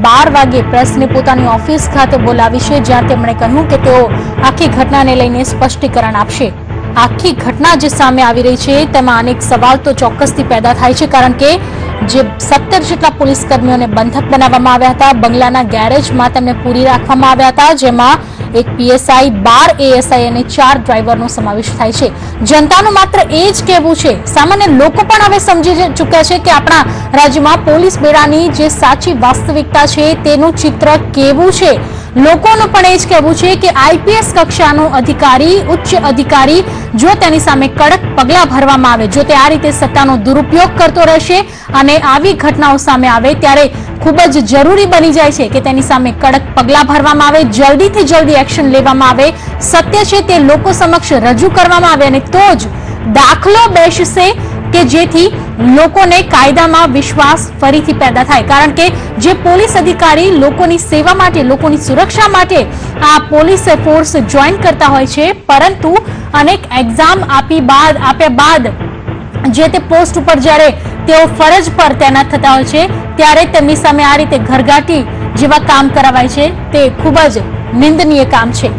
12 વાગે પ્રેસને પોતાની ઓફિસ ખાતે બોલાવી છે, જ્યાં તેમણે કહ્યું કે તેઓ આખી ઘટનાને લઈને સ્પષ્ટીકરણ આપશે। આખી ઘટના જે સામે આવી રહી છે તેમાં અનેક સવાલ તો ચોક્કસથી પેદા થાય છે, કારણ કે જે 17 જેટલા પોલીસ કર્મીઓને બંધક બનાવવામાં આવ્યા હતા। બંગલાના ગેરેજમાં તેમને પૂરી રાખવામાં આવ્યા હતા, જેમાં એક પીએસઆઈ, 12 એએસઆઈ અને 4 ડ્રાઈવરનો સમાવેશ થાય છે। જનતાનું માત્ર એ જ કહેવું છે, સામાન્ય લોકો પણ હવે સમજી ચૂક્યા છે કે આપણા રાજ્યમાં પોલીસ બેડાની જે સાચી વાસ્તવિકતા છે તેનું ચિત્ર કેવું છે। લોકોનું પણ એ જ કહેવું છે કે આઈપીએસ કક્ષાનો અધિકારી, ઉચ્ચ અધિકારી જો તેની સામે કડક પગલાં ભરવામાં આવે, જો તે આ રીતે સત્તાનો દુરુપયોગ કરતો રહેશે અને આવી ઘટનાઓ સામે આવે ત્યારે ખૂબ જ જરૂરી બની જાય છે કે તેની સામે કડક પગલાં ભરવામાં આવે, જલ્દીથી જલ્દી એક્શન લેવામાં આવે, સત્ય છે તે લોકો સમક્ષ રજૂ કરવામાં આવે અને તો જ દાખલો બેસશે કે જેથી લોકોને કાયદામાં વિશ્વાસ ફરીથી પેદા થાય। કારણ કે જે પોલીસ અધિકારી લોકોની સેવા માટે, લોકોની સુરક્ષા માટે આ પોલીસ ફોર્સ જોઈન કરતા હોય છે, પરંતુ અનેક એક્ઝામ આપ્યા બાદ જે તે પોસ્ટ ઉપર જ્યારે તેઓ ફરજ પર તૈનાત થતા હોય છે ત્યારે તેમની સામે આ રીતે ઘરઘાટી જેવા કામ કરાવાય છે, તે ખૂબ જ નિંદનીય કામ છે।